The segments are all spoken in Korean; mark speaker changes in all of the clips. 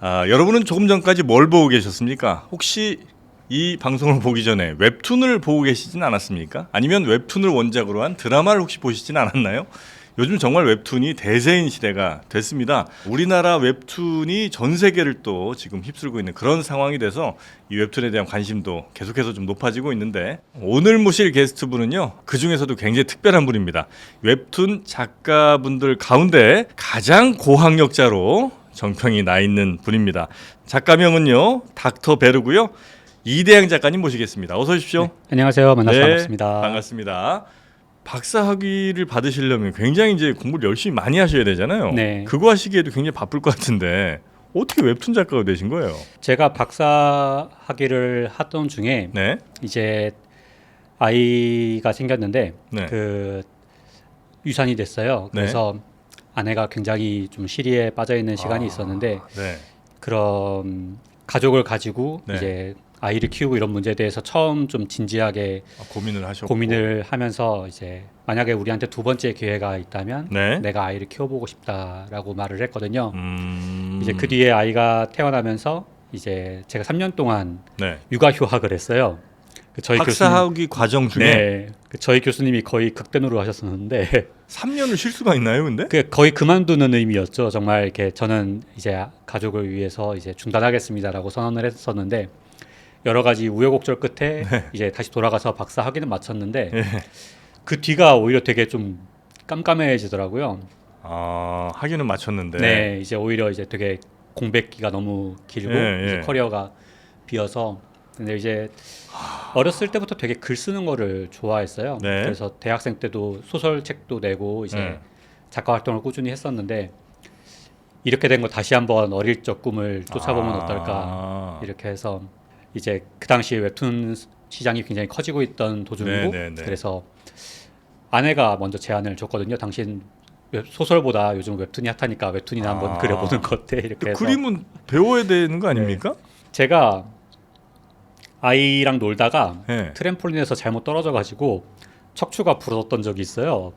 Speaker 1: 여러분은 조금 전까지 뭘 보고 계셨습니까? 혹시 이 방송을 보기 전에 웹툰을 보고 계시진 않았습니까? 아니면 웹툰을 원작으로 한 드라마를 혹시 보시진 않았나요? 요즘 정말 웹툰이 대세인 시대가 됐습니다. 우리나라 웹툰이 전 세계를 또 지금 휩쓸고 있는 그런 상황이 돼서 이 웹툰에 대한 관심도 계속해서 좀 높아지고 있는데, 오늘 모실 게스트분은요, 그 중에서도 굉장히 특별한 분입니다. 웹툰 작가분들 가운데 가장 고학력자로 정평이 나 있는 분입니다. 작가명은요, 닥터 베르고요. 이대양 작가님 모시겠습니다. 어서 오십시오.
Speaker 2: 네, 안녕하세요. 만나서 반갑습니다.
Speaker 1: 반갑습니다. 박사 학위를 받으시려면 굉장히 이제 공부를 열심히 많이 하셔야 되잖아요.
Speaker 2: 네.
Speaker 1: 그거 하시기에도 굉장히 바쁠 것 같은데 어떻게 웹툰 작가가 되신 거예요?
Speaker 2: 제가 박사 학위를 하던 중에
Speaker 1: 네.
Speaker 2: 이제 아이가 생겼는데
Speaker 1: 네.
Speaker 2: 그 유산이 됐어요. 그래서 아내가 굉장히 좀 시리에 빠져 있는 시간이 있었는데
Speaker 1: 네.
Speaker 2: 그런 가족을 가지고
Speaker 1: 네.
Speaker 2: 이제 아이를 키우고 이런 문제에 대해서 처음 좀 진지하게
Speaker 1: 고민을 하셨고.
Speaker 2: 고민을 하면서 이제 만약에 우리한테 두 번째 기회가 있다면
Speaker 1: 네.
Speaker 2: 내가 아이를 키워보고 싶다라고 말을 했거든요. 이제 그
Speaker 1: 그
Speaker 2: 뒤에 아이가 태어나면서 이제 제가 3년 동안
Speaker 1: 네.
Speaker 2: 육아 휴학을 했어요. 저희
Speaker 1: 박사 학위 과정 중에
Speaker 2: 네, 저희 교수님이 거의 극단으로 하셨었는데
Speaker 1: 3년을 쉴 수가 있나요, 근데?
Speaker 2: 그 거의 그만두는 의미였죠. 정말 이렇게 저는 이제 가족을 위해서 이제 중단하겠습니다라고 선언을 했었는데 여러 가지 우여곡절 끝에 이제 다시 돌아가서 박사 학위는 마쳤는데 그 뒤가 오히려 되게 좀 깜깜해지더라고요.
Speaker 1: 학위는 마쳤는데.
Speaker 2: 네, 이제 오히려 이제 되게 공백기가 너무 길고 이제 커리어가 비어서. 근데 이제 어렸을 때부터 되게 글 쓰는 거를 좋아했어요.
Speaker 1: 네.
Speaker 2: 그래서 대학생 때도 소설책도 내고 이제 작가 활동을 꾸준히 했었는데 이렇게 된 거 다시 한번 어릴 적 꿈을 쫓아보면 어떨까 이렇게 해서 이제 그 당시에 웹툰 시장이 굉장히 커지고 있던 도중이고 그래서 아내가 먼저 제안을 줬거든요. 당신 소설보다 요즘 웹툰이 핫하니까 웹툰이나 한번 그려보는 거 어때? 이렇게 해서
Speaker 1: 그림은 배워야 되는 거 아닙니까?
Speaker 2: 제가 아이랑 놀다가
Speaker 1: 네.
Speaker 2: 트램폴린에서 잘못 떨어져가지고 척추가 부러졌던 적이 있어요.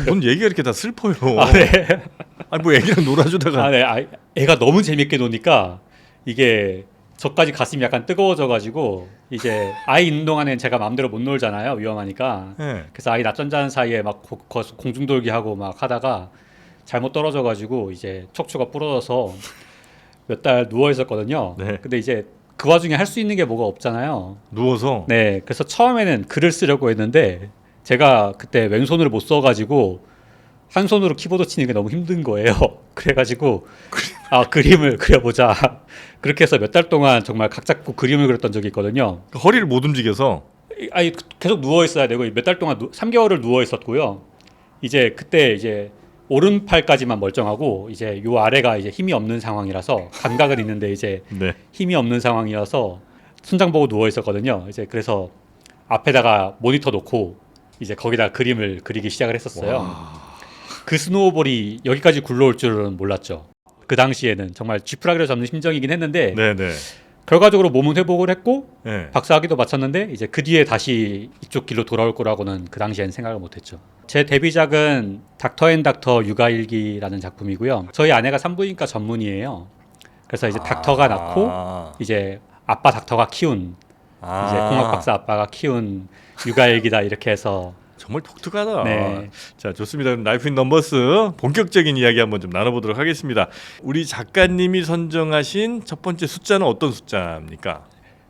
Speaker 1: 뭔 얘기가 이렇게 다 슬퍼요.
Speaker 2: 네.
Speaker 1: 뭐 애기랑 놀아주다가.
Speaker 2: 네. 애가 너무 재밌게 노니까 이게 저까지 가슴이 약간 뜨거워져가지고 이제 아이 있는 동안엔 제가 마음대로 못 놀잖아요. 위험하니까.
Speaker 1: 네.
Speaker 2: 그래서 아이 낮잠 자는 사이에 막 공중돌기 하고 막 하다가 잘못 떨어져가지고 이제 척추가 부러져서 몇 달 누워 있었거든요.
Speaker 1: 네.
Speaker 2: 근데 이제 그 와중에 할 수 있는 게 뭐가 없잖아요.
Speaker 1: 누워서.
Speaker 2: 네, 그래서 처음에는 글을 쓰려고 했는데 제가 그때 왼손으로 못 써가지고 한 손으로 키보드 치는 게 너무 힘든 거예요. 그래가지고 그림을 그려보자. 그렇게 해서 몇 달 동안 정말 각 잡고 그림을 그렸던 적이 있거든요.
Speaker 1: 허리를 못 움직여서.
Speaker 2: 아니 계속 누워 있어야 되고 몇 달 동안 3개월을 누워 있었고요. 이제 그때 이제 오른팔까지만 멀쩡하고 이제 요 아래가 이제 힘이 없는 상황이라서 감각은 있는데 이제
Speaker 1: 네.
Speaker 2: 힘이 없는 상황이어서 순장 보고 누워 있었거든요. 이제 그래서 앞에다가 모니터 놓고 이제 거기다 그림을 그리기 시작을 했었어요. 그 스노우볼이 여기까지 굴러올 줄은 몰랐죠. 그 당시에는 정말 쥐푸라기로 잡는 심정이긴 했는데
Speaker 1: 네네.
Speaker 2: 결과적으로 몸은 회복을 했고
Speaker 1: 네.
Speaker 2: 박사학위도 마쳤는데 이제 그 뒤에 다시 이쪽 길로 돌아올 거라고는 그 당시엔 생각을 못했죠. 제 데뷔작은 닥터 앤 닥터 육아일기라는 작품이고요. 저희 아내가 산부인과 전문의예요. 그래서 이제 닥터가 낳고 이제 아빠 닥터가 키운 이제 공학 박사 아빠가 키운 육아일기다 이렇게 해서
Speaker 1: 정말 독특하다.
Speaker 2: 네.
Speaker 1: 자, 좋습니다. 그럼 라이프 인 넘버스 본격적인 이야기 한번 좀 나눠보도록 하겠습니다. 우리 작가님이 선정하신 첫 번째 숫자는 어떤 숫자입니까?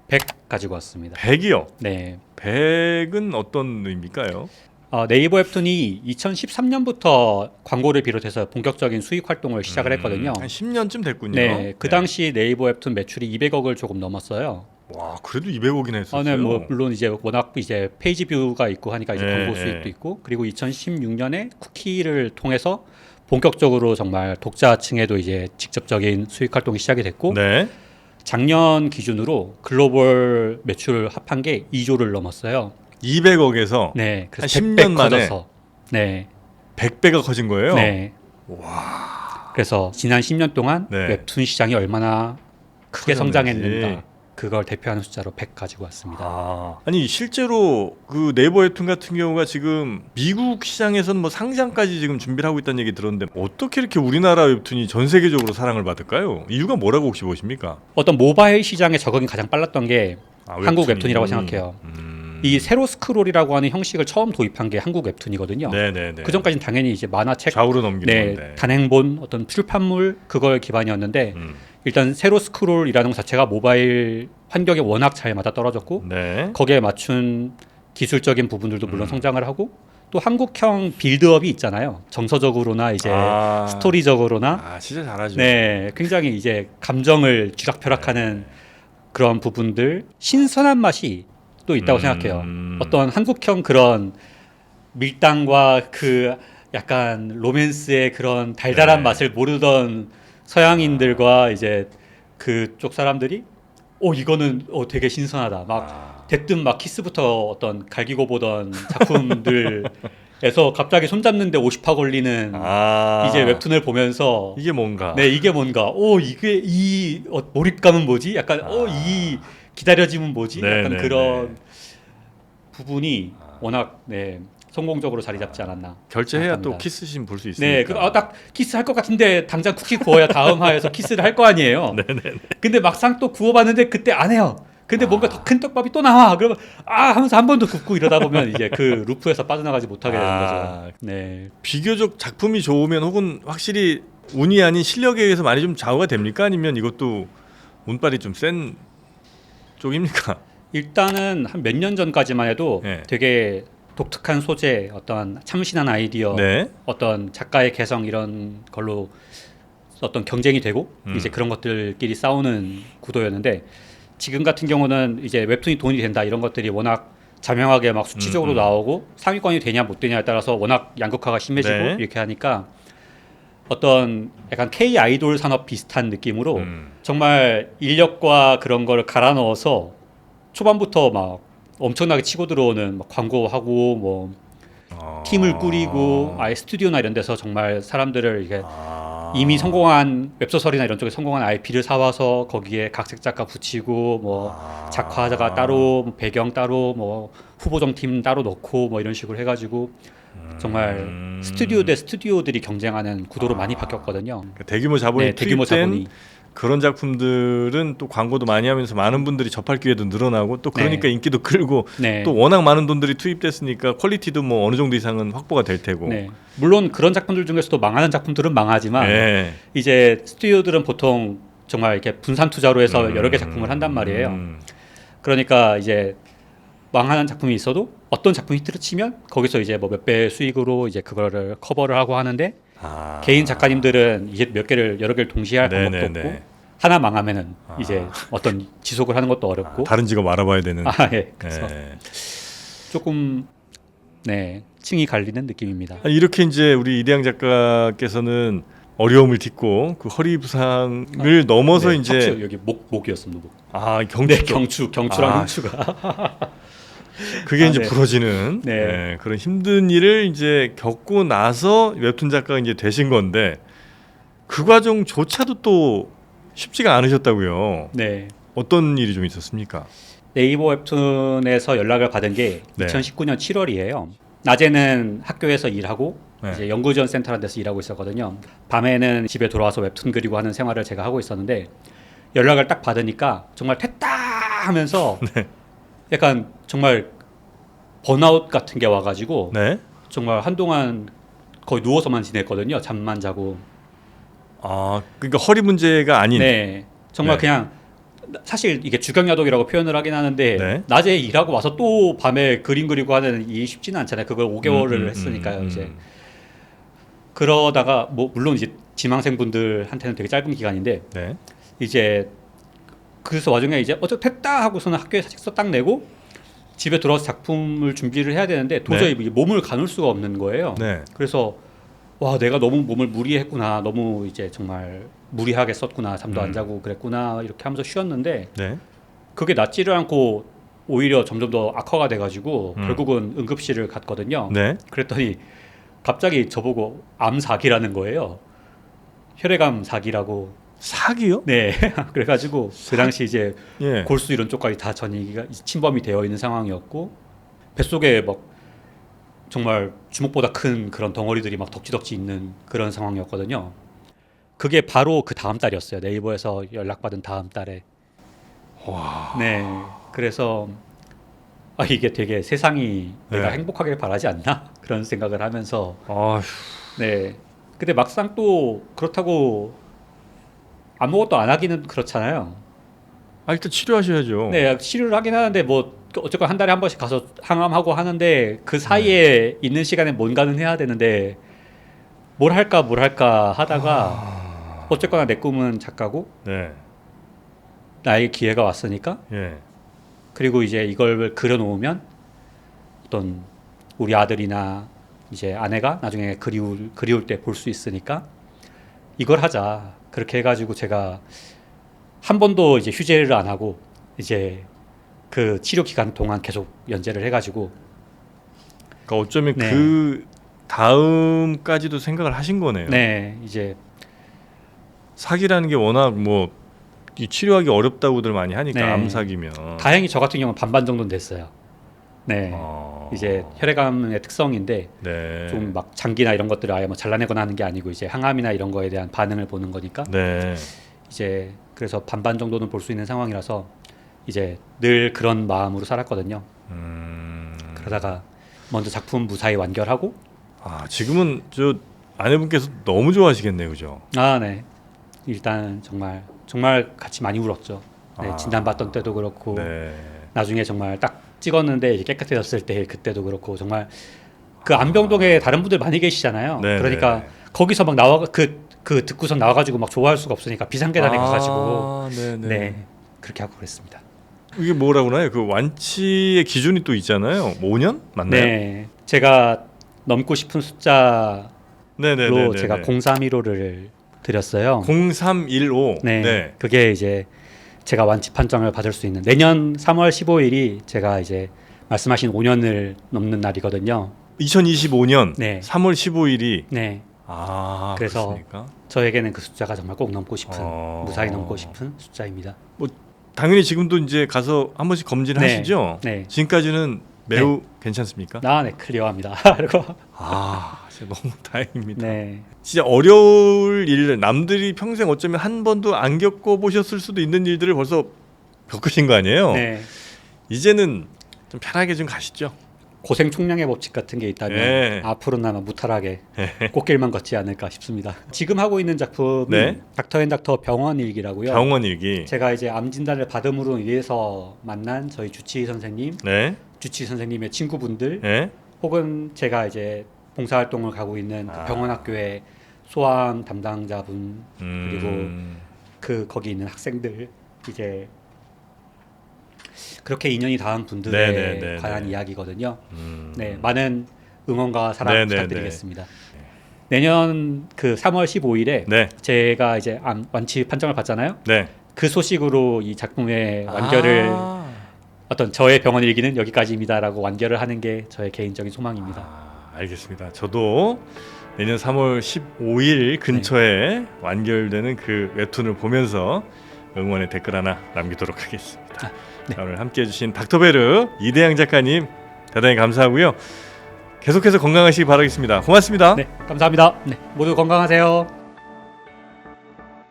Speaker 2: 100 가지고 왔습니다.
Speaker 1: 100이요?
Speaker 2: 네.
Speaker 1: 100은 어떤 의미일까요?
Speaker 2: 네이버 웹툰이 2013년부터 광고를 비롯해서 본격적인 수익 활동을 시작을 했거든요.
Speaker 1: 한 10년쯤 됐군요.
Speaker 2: 네, 그 당시 네이버 웹툰 매출이 200억을 조금 넘었어요.
Speaker 1: 와, 그래도 200억이나 했었어요.
Speaker 2: 네, 뭐 물론 이제 워낙 이제 페이지 뷰가 있고 하니까 이제 광고 수익도 있고, 그리고 2016년에 쿠키를 통해서 본격적으로 정말 독자층에도 이제 직접적인 수익 활동이 시작이 됐고,
Speaker 1: 네.
Speaker 2: 작년 기준으로 글로벌 매출 합한 게 2조를 넘었어요.
Speaker 1: 200억에서
Speaker 2: 네, 그래서
Speaker 1: 한 10년
Speaker 2: 100배
Speaker 1: 만에
Speaker 2: 커져서, 네,
Speaker 1: 100배가 커진 거예요?
Speaker 2: 네.
Speaker 1: 와.
Speaker 2: 그래서 지난 10년 동안
Speaker 1: 네.
Speaker 2: 웹툰 시장이 얼마나 크게
Speaker 1: 커졌는지.
Speaker 2: 성장했는가 그걸 대표하는 숫자로 100 가지고 왔습니다.
Speaker 1: 아니 실제로 그 네이버 웹툰 같은 경우가 지금 미국 시장에서는 뭐 상장까지 지금 준비를 하고 있다는 얘기 들었는데 어떻게 이렇게 우리나라 웹툰이 전 세계적으로 사랑을 받을까요? 이유가 뭐라고 혹시 보십니까?
Speaker 2: 어떤 모바일 시장의 적응이 가장 빨랐던 게 한국 웹툰이라고 생각해요. 이 세로 스크롤이라고 하는 형식을 처음 도입한 게 한국 웹툰이거든요.
Speaker 1: 네네네.
Speaker 2: 그 전까지는 당연히 이제 만화책,
Speaker 1: 좌우로 넘기는
Speaker 2: 네,
Speaker 1: 건데.
Speaker 2: 단행본 어떤 출판물 그걸 기반이었는데 일단 세로 스크롤이라는 것 자체가 모바일 환경에 워낙 잘 맞아 떨어졌고
Speaker 1: 네.
Speaker 2: 거기에 맞춘 기술적인 부분들도 물론 성장을 하고 또 한국형 빌드업이 있잖아요. 정서적으로나 이제 스토리적으로나
Speaker 1: 진짜 잘하죠.
Speaker 2: 네, 굉장히 이제 감정을 쥐락펴락하는 그런 부분들 신선한 맛이 또 있다고 생각해요. 어떤 한국형 그런 밀당과 그 약간 로맨스의 그런 달달한 맛을 모르던 서양인들과 이제 그쪽 사람들이 이거는 되게 신선하다. 막 대뜸 막 키스부터 어떤 갈기고 보던 작품들에서 갑자기 손잡는데 50화 걸리는 이제 웹툰을 보면서
Speaker 1: 이게 뭔가.
Speaker 2: 네, 이게 뭔가 이게 이 몰입감은 뭐지? 약간 이 기다려짐은 뭐지? 약간 그런 부분이 워낙 성공적으로 자리 잡지 않았나.
Speaker 1: 결제해야
Speaker 2: 생각합니다.
Speaker 1: 또 키스씬 볼 수 있으니까.
Speaker 2: 네, 딱 키스 할 것 같은데 당장 쿠키 구워야 다음 화에서 키스를 할 거 아니에요.
Speaker 1: 네네.
Speaker 2: 근데 막상 또 구워봤는데 그때 안 해요. 근데 뭔가 더 큰 떡밥이 또 나와. 그러면 하면서 한 번 더 굽고 이러다 보면 이제 그 루프에서 빠져나가지 못하게 되는 거죠. 네.
Speaker 1: 비교적 작품이 좋으면 혹은 확실히 운이 아닌 실력에 의해서 많이 좀 좌우가 됩니까? 아니면 이것도 운빨이 좀 센 쪽입니까?
Speaker 2: 일단은 한 몇 년 전까지만 해도
Speaker 1: 네.
Speaker 2: 되게 독특한 소재, 어떤 참신한 아이디어,
Speaker 1: 네.
Speaker 2: 어떤 작가의 개성 이런 걸로 어떤 경쟁이 되고 이제 그런 것들끼리 싸우는 구도였는데 지금 같은 경우는 이제 웹툰이 돈이 된다 이런 것들이 워낙 자명하게 막 수치적으로 나오고 상위권이 되냐 못 되냐에 따라서 워낙 양극화가 심해지고
Speaker 1: 네.
Speaker 2: 이렇게 하니까 어떤 약간 K 아이돌 산업 비슷한 느낌으로 정말 인력과 그런 걸 갈아 넣어서 초반부터 막 엄청나게 치고 들어오는 막 광고하고 뭐 팀을 꾸리고 아예 스튜디오나 이런 데서 정말 사람들을 이게 이미 성공한 웹소설이나 이런 쪽에 성공한 IP를 사와서 거기에 각색 작가 붙이고 뭐 작화자가 따로 뭐 배경 따로 뭐 후보정 팀 따로 넣고 뭐 이런 식으로 해가지고 정말 스튜디오 대 스튜디오들이 경쟁하는 구도로 많이 바뀌었거든요.
Speaker 1: 그러니까 대규모 자본이
Speaker 2: 네, 대규모
Speaker 1: 투입된
Speaker 2: 자본이.
Speaker 1: 그런 작품들은 또 광고도 많이 하면서 많은 분들이 접할 기회도 늘어나고 또 그러니까
Speaker 2: 네.
Speaker 1: 인기도 끌고
Speaker 2: 네.
Speaker 1: 또 워낙 많은 돈들이 투입됐으니까 퀄리티도 뭐 어느 정도 이상은 확보가 될 테고.
Speaker 2: 네. 물론 그런 작품들 중에서도 망하는 작품들은 망하지만
Speaker 1: 네.
Speaker 2: 이제 스튜디오들은 보통 정말 이렇게 분산 투자로 해서 여러 개 작품을 한단 말이에요. 그러니까 이제 망하는 작품이 있어도 어떤 작품이 히트를 치면 거기서 이제 뭐 몇 배 수익으로 이제 그거를 커버를 하고 하는데 개인 작가님들은 이제 여러 개를 동시에 할 방법도
Speaker 1: 네네네.
Speaker 2: 없고 하나 망하면은 이제 어떤 지속을 하는 것도 어렵고
Speaker 1: 다른 직업 알아봐야 되는.
Speaker 2: 예. 그래서
Speaker 1: 네.
Speaker 2: 조금 층이 갈리는 느낌입니다.
Speaker 1: 아니, 이렇게 이제 우리 이대양 작가께서는 어려움을 딛고 그 허리 부상을 넘어서
Speaker 2: 네,
Speaker 1: 이제
Speaker 2: 척추, 여기 목이었습니다.
Speaker 1: 경추
Speaker 2: 네,
Speaker 1: 쪽.
Speaker 2: 경추랑 흉추가
Speaker 1: 그게 이제
Speaker 2: 네.
Speaker 1: 부러지는
Speaker 2: 네.
Speaker 1: 그런 힘든 일을 이제 겪고 나서 웹툰 작가가 이제 되신 건데 그 과정조차도 또 쉽지가 않으셨다고요.
Speaker 2: 네.
Speaker 1: 어떤 일이 좀 있었습니까?
Speaker 2: 네이버 웹툰에서 연락을 받은 게
Speaker 1: 네.
Speaker 2: 2019년 7월이에요. 낮에는 학교에서 일하고
Speaker 1: 네.
Speaker 2: 이제 연구지원 센터라는 데서 일하고 있었거든요. 밤에는 집에 돌아와서 웹툰 그리고 하는 생활을 제가 하고 있었는데 연락을 딱 받으니까 정말 됐다 하면서
Speaker 1: 네.
Speaker 2: 약간 정말 번아웃 같은 게 와가지고
Speaker 1: 네.
Speaker 2: 정말 한동안 거의 누워서만 지냈거든요. 잠만 자고.
Speaker 1: 그러니까 허리 문제가 아닌.
Speaker 2: 네. 정말
Speaker 1: 네.
Speaker 2: 그냥 사실 이게 주경야독이라고 표현을 하긴 하는데
Speaker 1: 네.
Speaker 2: 낮에 일하고 와서 또 밤에 그림 그리고 하는 이 쉽지는 않잖아요. 그걸 5개월을 했으니까요. 이제 그러다가 뭐 물론 이제 지망생분들한테는 되게 짧은 기간인데
Speaker 1: 네.
Speaker 2: 이제 그래서 와중에 이제 됐다 하고서는 학교에 사직서 딱 내고 집에 돌아와서 작품을 준비를 해야 되는데 도저히 몸을 가눌 수가 없는 거예요.
Speaker 1: 네.
Speaker 2: 그래서 와 내가 너무 몸을 무리했구나, 너무 이제 정말 무리하게 썼구나, 잠도 안 자고 그랬구나 이렇게 하면서 쉬었는데
Speaker 1: 네.
Speaker 2: 그게 낫지를 않고 오히려 점점 더 악화가 돼가지고 결국은 응급실을 갔거든요.
Speaker 1: 네.
Speaker 2: 그랬더니 갑자기 저보고 암4기라는 거예요. 혈액암 4기라고.
Speaker 1: 사기요?
Speaker 2: 네. 그래가지고 그 당시 이제
Speaker 1: 예.
Speaker 2: 골수 이런 쪽까지 다 전이가 침범이 되어 있는 상황이었고 뱃속에 막 정말 주먹보다 큰 그런 덩어리들이 막 덕지덕지 있는 그런 상황이었거든요. 그게 바로 그 다음 달이었어요. 네이버에서 연락받은 다음 달에.
Speaker 1: 와.
Speaker 2: 네. 그래서 이게 되게 세상이 내가
Speaker 1: 네.
Speaker 2: 행복하길 바라지 않나 그런 생각을 하면서
Speaker 1: 아휴.
Speaker 2: 네. 근데 막상 또 그렇다고 아무것도 안 하기는 그렇잖아요.
Speaker 1: 일단 치료하셔야죠.
Speaker 2: 네, 치료를 하긴 하는데 뭐 어쨌건 한 달에 한 번씩 가서 항암하고 하는데 그 사이에 있는 시간에 뭔가는 해야 되는데 뭘 할까 하다가 어쨌거나 내 꿈은 작가고
Speaker 1: 네.
Speaker 2: 나에게 기회가 왔으니까
Speaker 1: 예.
Speaker 2: 그리고 이제 이걸 그려놓으면 어떤 우리 아들이나 이제 아내가 나중에 그리울 때 볼 수 있으니까 이걸 하자. 그렇게 해가지고 제가 한 번도 이제 휴재를 안 하고 이제 그 치료 기간 동안 계속 연재를 해가지고
Speaker 1: 그러니까 어쩌면
Speaker 2: 네.
Speaker 1: 그 다음까지도 생각을 하신 거네요.
Speaker 2: 네 이제
Speaker 1: 사기라는 게 워낙 뭐 이 치료하기 어렵다고들 많이 하니까
Speaker 2: 네.
Speaker 1: 암 사기면.
Speaker 2: 다행히 저 같은 경우는 반반 정도는 됐어요. 네 이제 혈액암의 특성인데
Speaker 1: 네.
Speaker 2: 좀 막 장기나 이런 것들을 아예 뭐 잘라내거나 하는 게 아니고 이제 항암이나 이런 거에 대한 반응을 보는 거니까
Speaker 1: 네.
Speaker 2: 이제 그래서 반반 정도는 볼 수 있는 상황이라서 이제 늘 그런 마음으로 살았거든요. 그러다가 먼저 작품 무사히 완결하고
Speaker 1: 지금은 저 아내분께서 너무 좋아하시겠네요, 그죠?
Speaker 2: 네 일단 정말 같이 많이 울었죠. 네, 진단받던 때도 그렇고
Speaker 1: 네.
Speaker 2: 나중에 정말 딱 찍었는데 이제 깨끗해졌을 때 그때도 그렇고 정말 그 안병동에 다른 분들 많이 계시잖아요.
Speaker 1: 네,
Speaker 2: 그러니까
Speaker 1: 네.
Speaker 2: 거기서 막 나와 그 듣고선 나와가지고 막 좋아할 수가 없으니까 비상계단에 가가지고
Speaker 1: 네네.
Speaker 2: 네 그렇게 하고 그랬습니다.
Speaker 1: 이게 뭐라고 하나요? 그 완치의 기준이 또 있잖아요. 5년 맞나요?
Speaker 2: 네 제가 넘고 싶은 숫자로
Speaker 1: 네네네.
Speaker 2: 제가 0315를 드렸어요.
Speaker 1: 0315.
Speaker 2: 네, 그게 이제 제가 완치 판정을 받을 수 있는 내년 3월 15일이 제가 이제 말씀하신 5년을 넘는 날이거든요.
Speaker 1: 2025년
Speaker 2: 네.
Speaker 1: 3월 15일이
Speaker 2: 네, 그래서
Speaker 1: 그렇습니까?
Speaker 2: 저에게는 그 숫자가 정말 꼭 넘고 싶은 무사히 넘고 싶은 숫자입니다.
Speaker 1: 당연히 지금도 이제 가서 한 번씩 검진을
Speaker 2: 네.
Speaker 1: 하시죠?
Speaker 2: 네.
Speaker 1: 지금까지는 매우 괜찮습니까?
Speaker 2: 네, 클리어합니다. 그리고
Speaker 1: 진짜 너무 다행입니다.
Speaker 2: 네,
Speaker 1: 진짜 어려울 일, 남들이 평생 어쩌면 한 번도 안 겪어보셨을 수도 있는 일들을 벌써 겪으신 거 아니에요?
Speaker 2: 네.
Speaker 1: 이제는 좀 편하게 좀 가시죠.
Speaker 2: 고생 총량의 법칙 같은 게 있다면
Speaker 1: 네.
Speaker 2: 앞으로는 아마 무탈하게 꽃길만 걷지 않을까 싶습니다. 지금 하고 있는 작품은
Speaker 1: 네.
Speaker 2: 닥터 앤 닥터 병원 일기라고요.
Speaker 1: 병원 일기.
Speaker 2: 제가 이제 암 진단을 받음으로 인해서 만난 저희 주치의 선생님,
Speaker 1: 네.
Speaker 2: 주치의 선생님의 친구분들,
Speaker 1: 네.
Speaker 2: 혹은 제가 이제 봉사활동을 가고 있는 그 병원학교의 소아암 담당자분 그리고 그 거기 있는 학생들 이제 그렇게 인연이 닿은 분들에
Speaker 1: 네네네네.
Speaker 2: 관한 이야기거든요. 네, 많은 응원과 사랑
Speaker 1: 네네네.
Speaker 2: 부탁드리겠습니다. 내년 그 3월 15일에
Speaker 1: 네.
Speaker 2: 제가 이제 암 완치 판정을 받잖아요.
Speaker 1: 네.
Speaker 2: 그 소식으로 이 작품의 완결을 어떤 저의 병원 일기는 여기까지입니다라고 완결을 하는 게 저의 개인적인 소망입니다.
Speaker 1: 알겠습니다. 저도 내년 3월 15일 근처에 완결되는 그 웹툰을 보면서 응원의 댓글 하나 남기도록 하겠습니다. 자, 오늘 함께해 주신 닥터베르 이대양 작가님 대단히 감사하고요. 계속해서 건강하시기 바라겠습니다. 고맙습니다.
Speaker 2: 네, 감사합니다. 네, 모두 건강하세요.